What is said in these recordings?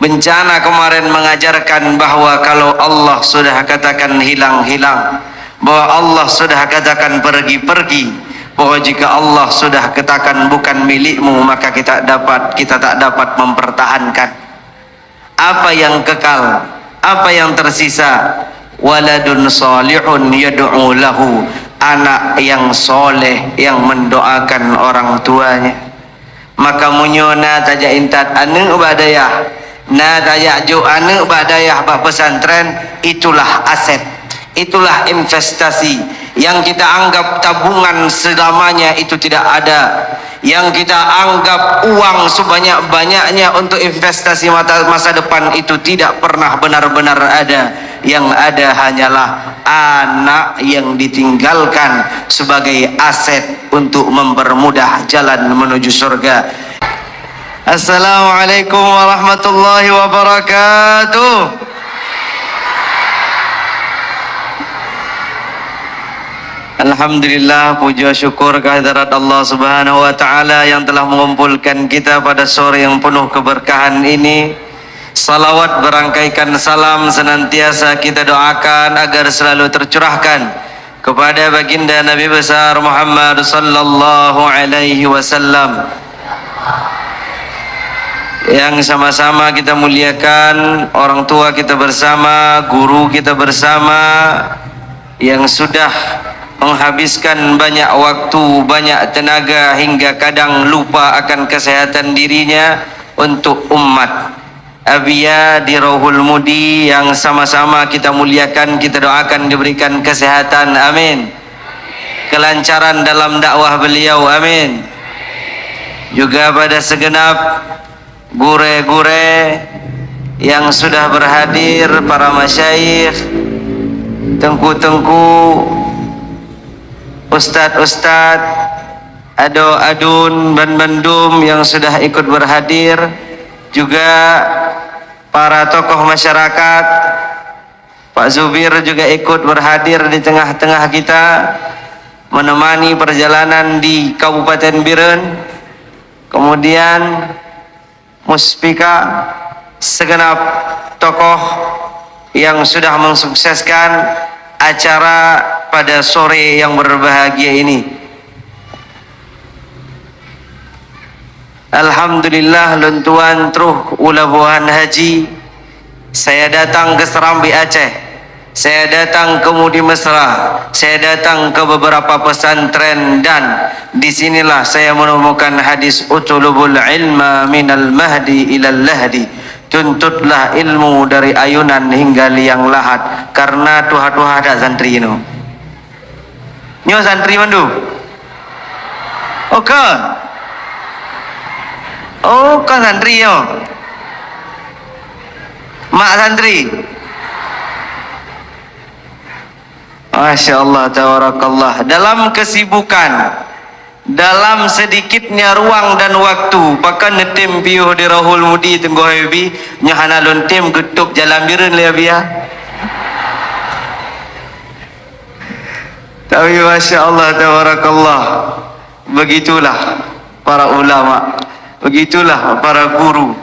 Bencana kemarin mengajarkan bahwa kalau Allah sudah katakan hilang, hilang. Bahwa Allah sudah katakan pergi, pergi. Bahwa jika Allah sudah katakan bukan milikmu, maka kita tak dapat mempertahankan. Apa yang kekal? Apa yang tersisa? Waladun salihun yad'u lahu, anak yang soleh yang mendoakan orang tuanya. Maka munyona tajak intat ane badayah, na tajak jo ane badayah bah pesantren, itulah aset, itulah investasi yang kita anggap tabungan selamanya itu tidak ada, yang kita anggap uang sebanyak-banyaknya untuk investasi masa depan itu tidak pernah benar-benar ada. Yang ada hanyalah anak yang ditinggalkan sebagai aset untuk mempermudah jalan menuju surga. Assalamualaikum warahmatullahi wabarakatuh. Alhamdulillah, puja syukur kehadirat Allah Subhanahu wa taala yang telah mengumpulkan kita pada sore yang penuh keberkahan ini. Salawat berangkaikan salam senantiasa kita doakan agar selalu tercurahkan kepada baginda Nabi besar Muhammad sallallahu alaihi wasallam, yang sama-sama kita muliakan orang tua kita bersama, guru kita bersama, yang sudah menghabiskan banyak waktu, banyak tenaga hingga kadang lupa akan kesehatan dirinya untuk umat. Abiya di Rohul Mudi yang sama-sama kita muliakan, kita doakan diberikan kesehatan, amin. Kelancaran dalam dakwah beliau, amin. Juga pada segenap gure-gure yang sudah berhadir, para masyayikh, tengku-tengku, ustad-ustad, ado-adun, ban-bandum yang sudah ikut berhadir, juga para tokoh masyarakat. Pak Zubir juga ikut berhadir di tengah-tengah kita, menemani perjalanan di Kabupaten Biren. Kemudian Muspika, segenap tokoh yang sudah mensukseskan acara pada sore yang berbahagia ini. Alhamdulillah, lentuan truh ulabuhan haji. Saya datang ke Serambi Aceh, saya datang ke Mudi Mesra, saya datang ke beberapa pesantren, dan disinilah saya menemukan hadis utulubul ilma minal mahdi ilal lahdi. Tuntutlah ilmu dari ayunan hingga liang lahat. Karena tuha-tuha ada santri ini. Nyo santri mandu? Oke. Oh, kan santri yo. Mak santri. Masya Allah, tabarakallah. Dalam kesibukan, dalam sedikitnya ruang dan waktu, pakan netim piuh di Rahul Mudi tenggoh hebi, nyahana lontim getuk jalan biren le biya. Tapi Masya Allah, tabarakallah. Begitulah para ulama, begitulah para guru.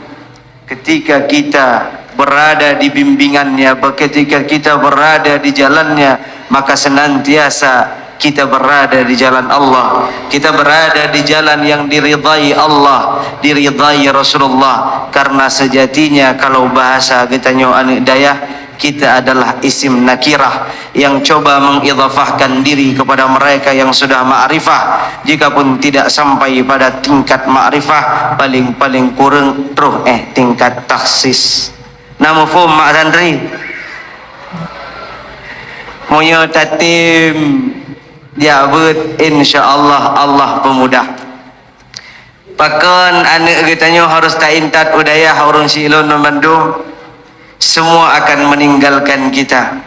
Ketika kita berada di bimbingannya, ketika kita berada di jalannya, maka senantiasa kita berada di jalan Allah. Kita berada di jalan yang diridai Allah, diridai Rasulullah. Karena sejatinya kalau bahasa kita anak dayah, kita adalah isim nakirah yang coba mengidhafahkan diri kepada mereka yang sudah ma'rifah. Jikapun tidak sampai pada tingkat ma'rifah, paling-paling kurang terus tingkat taksis. Nama faham mak santri? Moyo tatim jabut, insyaallah Allah pemudah. Pakon anak katanya harus taintat udayah orang silon memandung, semua akan meninggalkan kita.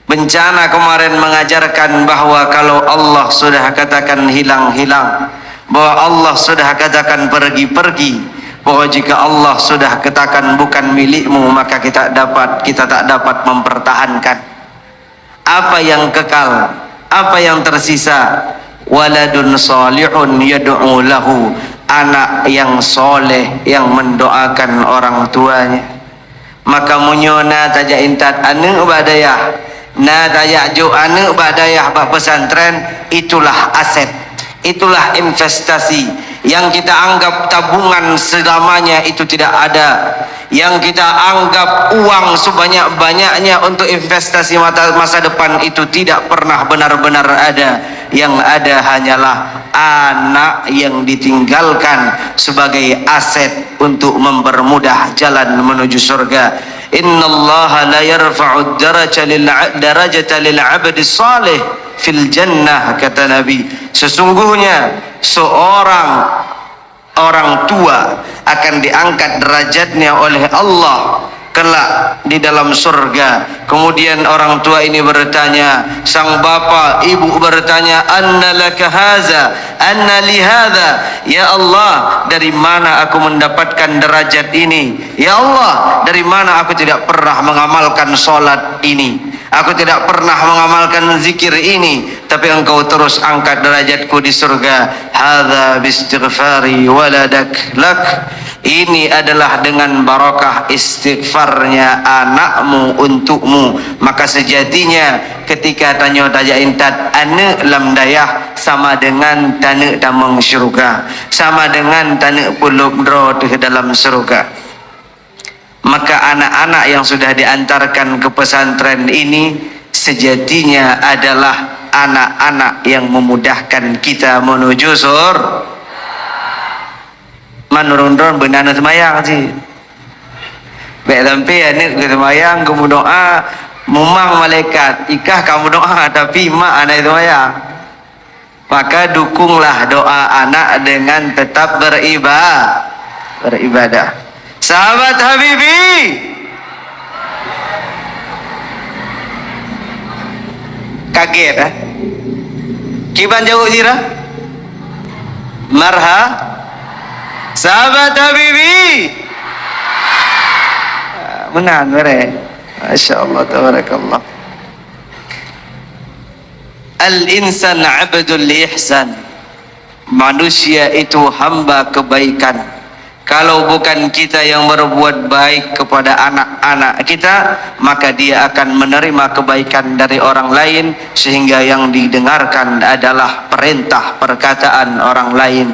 Bencana kemarin mengajarkan bahwa kalau Allah sudah katakan hilang, hilang. Bahwa Allah sudah katakan pergi, pergi. Bahwa jika Allah sudah katakan bukan milikmu, maka kita tak dapat mempertahankan. Apa yang kekal? Apa yang tersisa? Waladun salihun yad'u lahu, anak yang soleh yang mendoakan orang tuanya. maka munyo na tajak intat ane badayah, na tajak jo ane badayah bak pesantren, itulah aset, itulah investasi yang kita anggap tabungan selamanya itu tidak ada, yang kita anggap uang sebanyak-banyaknya untuk investasi masa depan itu tidak pernah benar-benar ada. Yang ada hanyalah anak yang ditinggalkan sebagai aset untuk mempermudah jalan menuju surga. Innallaha la yarfa'u darajata lil 'abdi salih fil jannah, kata Nabi. Sesungguhnya seorang orang tua akan diangkat derajatnya oleh Allah kelak di dalam surga. Kemudian orang tua ini bertanya, sang bapa ibu bertanya, anna laka haza, anna li hadza, ya Allah, dari mana aku mendapatkan derajat ini? Ya Allah, dari mana aku tidak pernah mengamalkan solat ini, aku tidak pernah mengamalkan zikir ini, tapi engkau terus angkat derajatku di surga. Hadza bistighfari waladak lak, ini adalah dengan barakah istighfarnya anakmu untukmu. Maka sejatinya ketika tanya tajak intat anak lam dayah, sama dengan tanah damang syurga, sama dengan tanah puluh dro di dalam surga. Maka anak-anak yang sudah diantarkan ke pesantren ini sejatinya adalah anak-anak yang memudahkan kita menuju surga. Manurun-urun benana semayang sih. Baik sampai anak ke semayang, kamu doa, memang malaikat, ikah kamu doa, tapi mak anak semayang. Maka dukunglah doa anak dengan tetap beribadah. Sahabat Habibi, kaget ah? Kiban jauh jira? Marha? Sahabat Habibi, menan mere, Masya Allah, tabarakallah. Al-insan abdul ihsan, manusia itu hamba kebaikan. Kalau bukan kita yang berbuat baik kepada anak-anak kita, maka dia akan menerima kebaikan dari orang lain, sehingga yang didengarkan adalah perintah perkataan orang lain.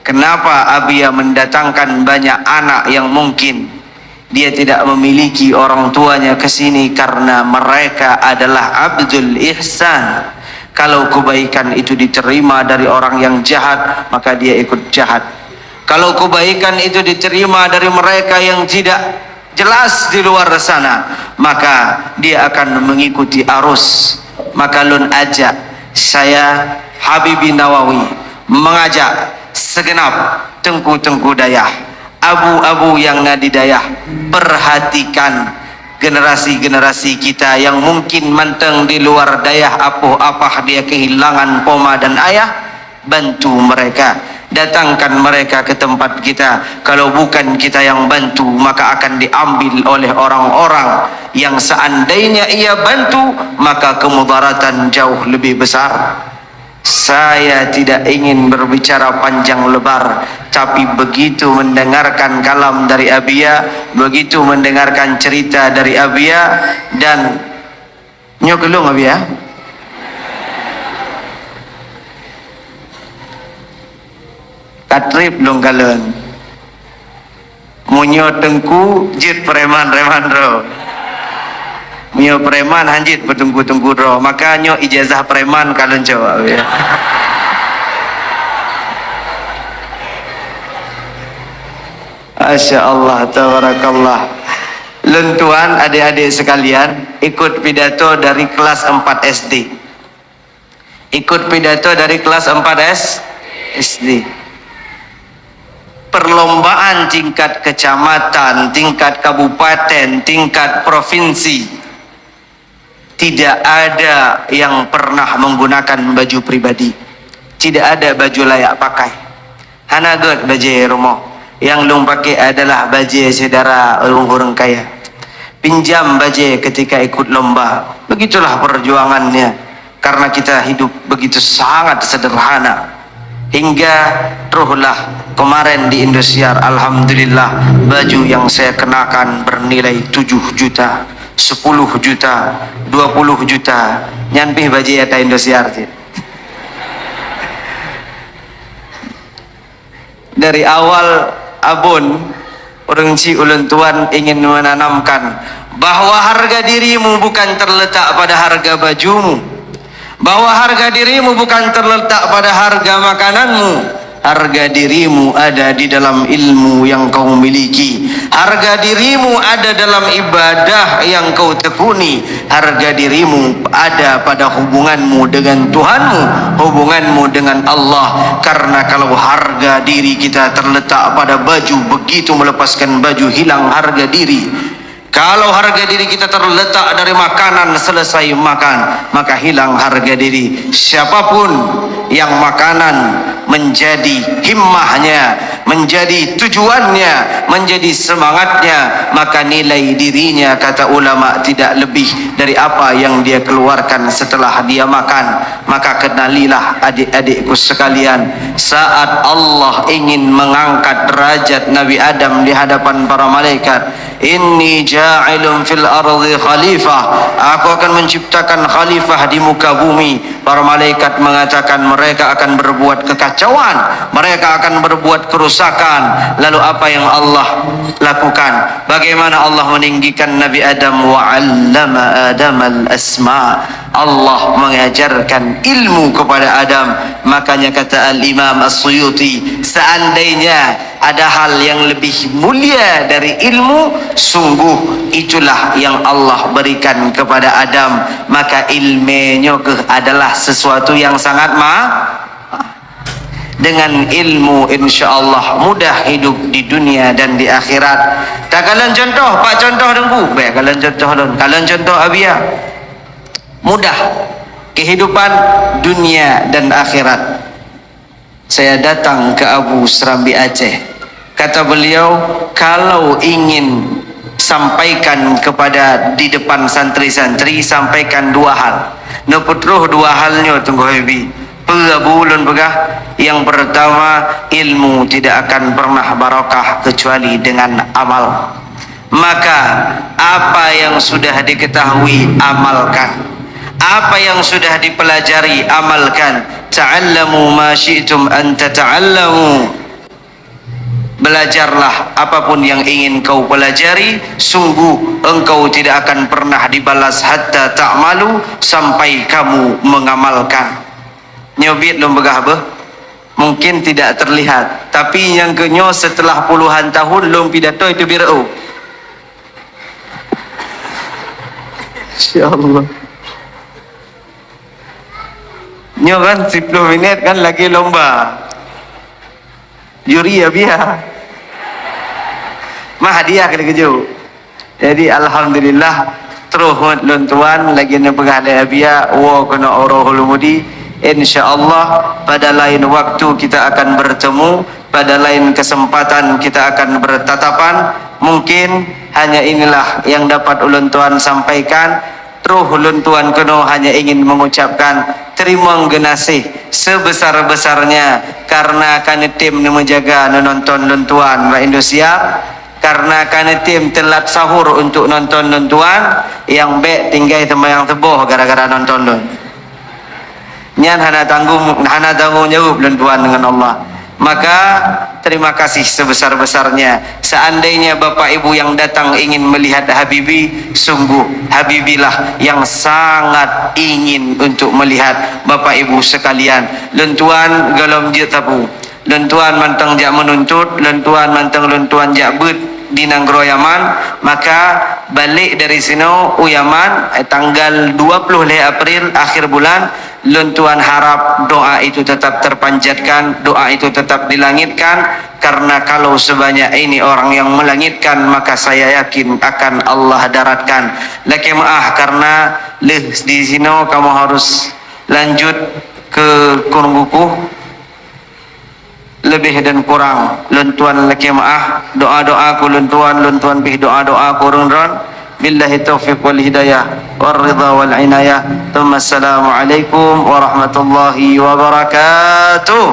Kenapa Abia mendatangkan banyak anak yang mungkin dia tidak memiliki orang tuanya ke sini? Karena mereka adalah abdul ihsan. Kalau kebaikan itu diterima dari orang yang jahat, maka dia ikut jahat. Kalau kebaikan itu diterima dari mereka yang tidak jelas di luar sana, maka dia akan mengikuti arus. Maka lun ajak saya Habibi Nawawi mengajak segenap tengku-tengku dayah, abu-abu yang nadi dayah, perhatikan generasi-generasi kita yang mungkin manteng di luar dayah, apa dia kehilangan poma dan ayah, bantu mereka, datangkan mereka ke tempat kita. Kalau bukan kita yang bantu, maka akan diambil oleh orang-orang yang seandainya ia bantu, maka kemudaratan jauh lebih besar. Saya tidak ingin berbicara panjang lebar, tapi begitu mendengarkan kalam dari Abia, begitu mendengarkan cerita dari Abia, dan nyokelung Abia, katrip long kalen munyo tengku jit preman ro, munyo preman hanjit petengku ro, makanya ijazah preman kalen jawab ya. Masya Allah, tabarakallah. Lentuan adik-adik sekalian, ikut pidato dari kelas 4 SD, ikut pidato dari kelas 4 SD. Perlombaan tingkat kecamatan, tingkat kabupaten, tingkat provinsi, tidak ada yang pernah menggunakan baju pribadi, tidak ada baju layak pakai. Hanagot baju rumah, yang lung pakai adalah baju saudara orang kaya. Pinjam baju ketika ikut lomba. Begitulah perjuangannya, karena kita hidup begitu sangat sederhana. hingga teruhlah kemarin di Indosiar, alhamdulillah baju yang saya kenakan bernilai 7 juta, 10 juta, 20 juta. Nyanpih baju ya ta Indosiar sih. Dari awal abun orang ci ulun tuan ingin menanamkan bahwa harga dirimu bukan terletak pada harga bajumu, bahwa harga dirimu bukan terletak pada harga makananmu. Harga dirimu ada di dalam ilmu yang kau miliki. Harga dirimu ada dalam ibadah yang kau tekuni. Harga dirimu ada pada hubunganmu dengan Tuhanmu, hubunganmu dengan Allah. Karena kalau harga diri kita terletak pada baju, begitu melepaskan baju hilang harga diri. Kalau harga diri kita terletak dari makanan, selesai makan maka hilang harga diri. Siapapun yang makanan menjadi himmahnya, menjadi tujuannya, menjadi semangatnya, maka nilai dirinya kata ulama tidak lebih dari apa yang dia keluarkan setelah dia makan. Maka kenalilah adik-adikku sekalian, saat Allah ingin mengangkat derajat Nabi Adam di hadapan para malaikat, inni ja'ilun fil ardi khalifah, aku akan menciptakan khalifah di muka bumi. Para malaikat mengatakan mereka akan berbuat kekacauan, mereka akan berbuat kerusakan. Lalu apa yang Allah lakukan? Bagaimana Allah meninggikan Nabi Adam? Wa 'allama Adam al-asma', Allah mengajarkan ilmu kepada Adam. Makanya kata Al-Imam As-Suyuti, seandainya ada hal yang lebih mulia dari ilmu, sungguh itulah yang Allah berikan kepada Adam. Maka ilmunya adalah sesuatu yang sangat dengan ilmu insyaallah mudah hidup di dunia dan di akhirat. Tak kalian contoh, pak contoh dengku, baik kalian contoh don, kalian contoh abia. Mudah kehidupan dunia dan akhirat. Saya datang ke Abu Serambi Aceh. Kata beliau, kalau ingin sampaikan kepada di depan santri-santri, sampaikan 2 hal. Neputruh 2 halnya tunggu hebi. Pegabulun begah. Yang pertama, ilmu tidak akan pernah barokah kecuali dengan amal. Maka apa yang sudah diketahui amalkan, apa yang sudah dipelajari amalkan. Ta'allamu ma syi'tum an tata'allamu, belajarlah apapun yang ingin kau pelajari, sungguh engkau tidak akan pernah dibalas hatta ta'malu, sampai kamu mengamalkan. Nyobit lom begah beh, mungkin tidak terlihat, tapi yang kenyo setelah puluhan tahun lom pidato itu birau. Insyaallah. Nyo kan 10 minit kan lagi lomba juri ya biar mah hadiah keju. Jadi alhamdulillah terus luntuan lagi nepegale abia wo kena Orahul Mudi. Insyaallah pada lain waktu kita akan bertemu, pada lain kesempatan kita akan bertatapan. Mungkin hanya inilah yang dapat ulun tuan sampaikan. Terus ulun tuan kena hanya ingin mengucapkan terima kasih sebesar-besarnya karena kan tim menjaga nonton luntuan Mbak Indosiar, karena kan tim telat sahur untuk nonton luntuan yang baik tinggal temayang teboh gara-gara nonton lun. Nyan hana tanggung jawab luntuan dengan Allah. Maka terima kasih sebesar-besarnya. Seandainya Bapak Ibu yang datang ingin melihat Habibi, sungguh Habibilah yang sangat ingin untuk melihat Bapak Ibu sekalian. Lentuan galom je tapu, lentuan mantang jak menuntut, lentuan mantang lentuan jak bet di Nanggro Yaman. Maka balik dari sini Yaman tanggal 20 April akhir bulan. Lentuan harap doa itu tetap terpanjatkan, doa itu tetap dilangitkan, karena kalau sebanyak ini orang yang melangitkan, maka saya yakin akan Allah daratkan. Laki maaf karena di sini kamu harus lanjut ke Kurungkukuh lebih dan kurang. Lentuan laki maaf, doa-doa ku lentuan pih doa-doa kurung ron. Billahi taufiq wal hidayah wal ridha wal inayah. Assalamualaikum warahmatullahi wabarakatuh.